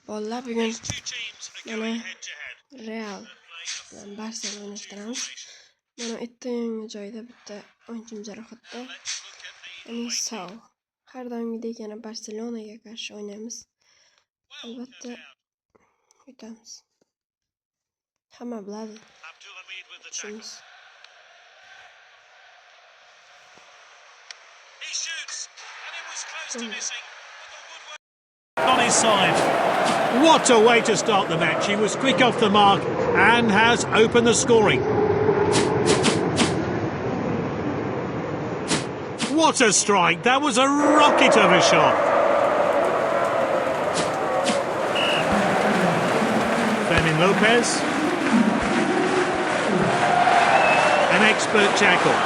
Bolalar bugun mana Real bilan Barselona o'ynashtiramiz. Mana ertangi joyda bitta o'yinchim jarohatda. Ya'ni Sao. Har doimgidek yana Barselonaga qarshi o'ynaymiz. Albatta yutamiz. Hamma biladi. Ishimiz. On his side. What a way to start the match. He was quick off the mark and has opened the scoring. What a strike. That was a rocket of a shot. Fermin Lopez. An expert tackle.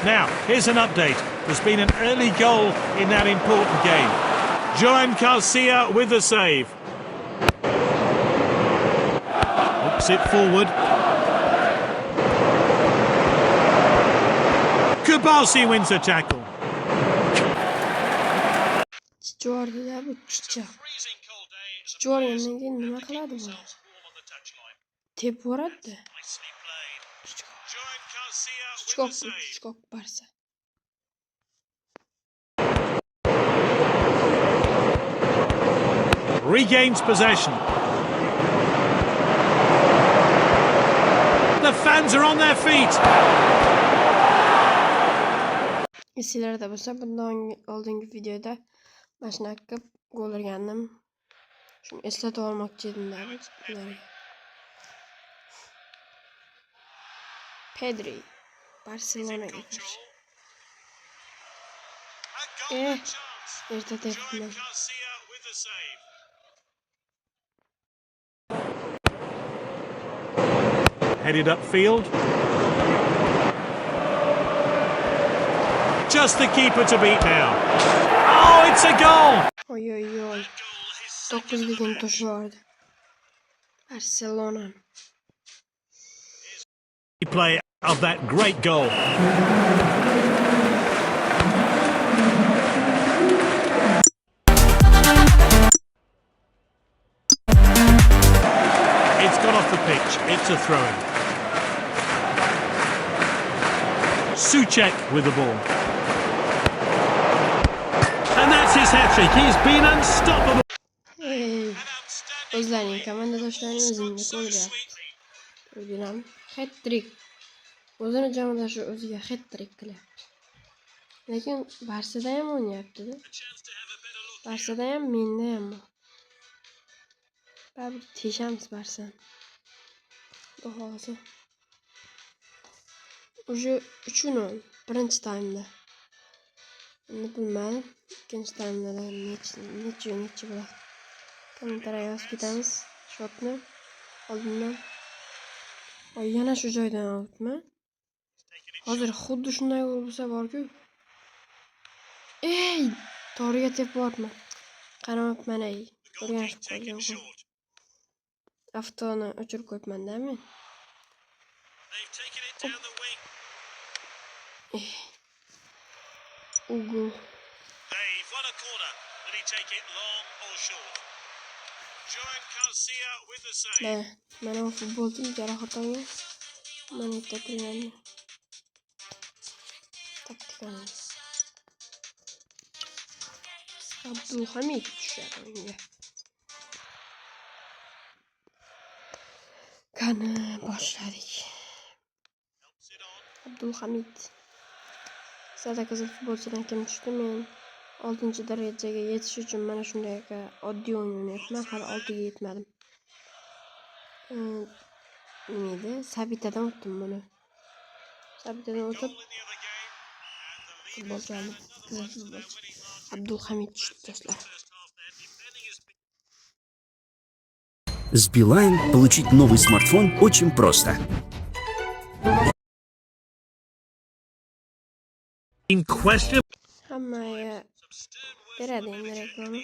Now, here's an update. There's been an early goal in that important game. Joan Garcia with the save. Hooks it forward. Kubalsi wins the tackle. Jordi'da bu chicha. Jordi'dan keyin nima qiladi bu? Tep boradi. Chichkok Barsa. Regains possession. The fans are on their feet. Esinglarda bo'lsa, bundan oldingi videoda mana shunaqa gol urgandim. Shuni eslatib olmoqchi edim ularga. Pedri Barselonaga qarshi. Erta tepdim. Headed upfield. Just the keeper to beat now. Oh, it's a goal! Oy. 9-ligin to'shi vardı. Barcelona. Play of that great goal. It's gone off the pitch. It's a throw-in. Souček with the ball. And that's his hat-trick. He's been unstoppable. O'zlarining komandadoshlarini o'zingga qo'ydi. O'rganam. Hat-trick. O'zini jamoadoshi o'ziga hat-trick qilyapti. Lekin Barsada ham o'ynayapti-da. Barsada ham, menda ham bor. Baribir teshamiz Barsa. Bu hozir. Уже 3-0 birinchi taymda. Endi bilmadim. Ikkinchi taymda necha bo'ladi. Kommentariya yozib ketamiz. Shotni oldindan. Voy, yana shu joydan olibmi? Hozir xuddi shunday bo'lsa borku. Toriga tepyapman. Qaramabman ay. O'rganib qolgan. Avtoni o'chirib qo'yibman-da men. Ugu. They've won a corner. Will he take it long or short? Joan Garcia with the save. Mana futbolchi jarohat olgan. Mana takrorlanadi. Taktikani. Abdulhamid tushadi unga. Qani boshladik. Abdulhamid. Sadaqasi futbolchidan kim tushdi? Men 6-darajaga yetish uchun mana shunday oddiy o'yin o'ynayapman. Hali 6ga yetmadim. Nima Sabitadan o'tdim buni. Sabitadan o'tib futbolchi oldim. Futbolchi. Abdulhamid tushdi do'stlar. С Билайн получить новый смартфон очень просто. In question. Hammaga beradi endi reklama.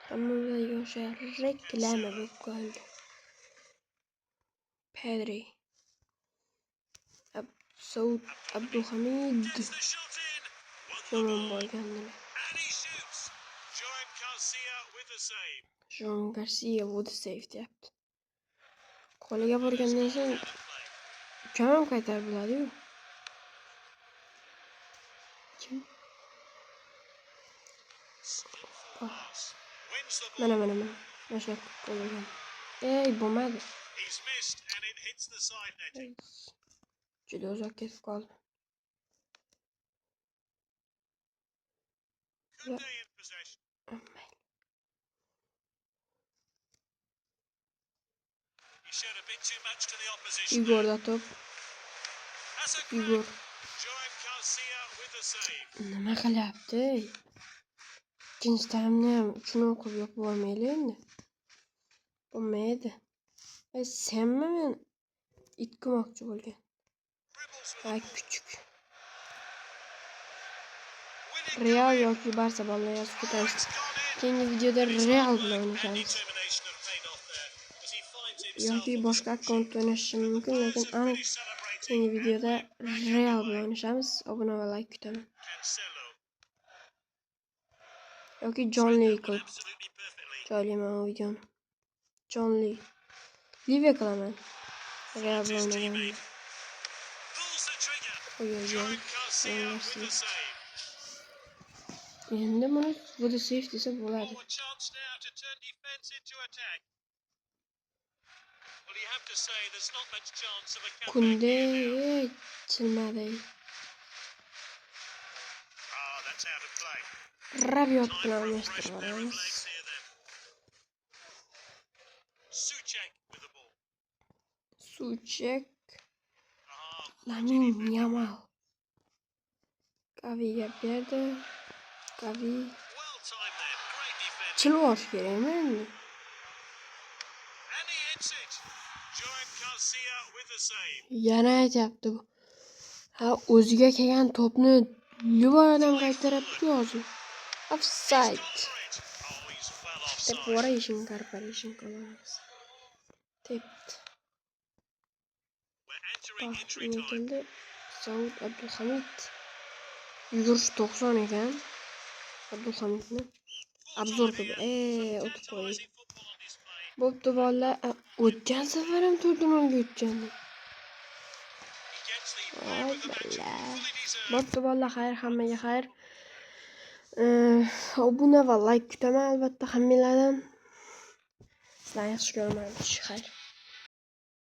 Hammaga o'sha reklama bo'lib qoldi. Pedri. Abdulhamid. Yomon bo'lganlar. Garcia with the save. Jon Garcia would save deyapti. Qo'liga borgandan so'ng ukam ham qaytarib bo'ladi-yu. Kim? Wins the ball. Mana. Mana shu qo'ygan. Ey, bo'lmadi. He's missed and it hits the side netting. Juda uzoq ketib qoldi. Kunde in possession. He showed a bit too much to the opposition. Igorda top. That's a Igor. Joan Garcia with the save. Nima qilyapti? Ikkinchi taymni ham uchun o'qib yopib olmaylik endi. Bo'lmaydi. Senmi men itkomoqchi bo'lgan? Dribbles with Ay the ball. küçük. Winning Real goal. yoki Barsa bolalar yozib Oh, ketamiz. it's gone in. Keyingi videoda His Real hard bilan work and o'ynashamiz. determination have paid off there as he finds himself Yoki on boshqa the akkauntda o'ynashim mumkin, Players lekin have aniq finished celebrating keyingi and videoda we're back Real underway. bilan o'ynashamiz. Obuna va like kutaman. Cancelo. Yoki John Lee But qilib absolutely perfectly. joylayman bu videoni. John Lee. Live qilaman. Real bilan His o'ynaganimda. teammate pulls the trigger. Oy. Joan Garcia with the save. Endi buni would save desa bo'ladi. Oh, a chance now to turn defence into attack. Well, you have to say there's not much chance of a comeback Kunde here now. chilmadi. Ah, that's out of play. Rabiot Time bilan for a o'ynashtirib fresh pair of boramiz. legs here then. Suchek with the ball. Suchek, Ah, Lamine Yamal. Gaviga berdi. Gavi well timed then. Great defending. chilvosh kerakmi endi? And he hits it. Joan Garcia with the save. Yana aytyapti bu. Ha, o'ziga kelgan topni Livadan qaytarib yozdi. Offside. Gone for it. Oh, he's well Step offside. variation corporation qilamiz. Tepdi. We're entering injury Nima time. keldi? Saud Abdulhamid. Yugurish 90 ekan. Abdulhamidni obzor qildi. O'tib qo'ydi. Tantalising football on display. Bo'pti bolalar, o'tgan safar ham 4-0 o'tgandi. He gets the player Voy of the match. balla. Fully deserved. Bo'pti bolalar, xayr, hammaga xayr. Obuna va like kutaman albatta hammalardan. Sizlarni yaxshi ko'raman. Xayr.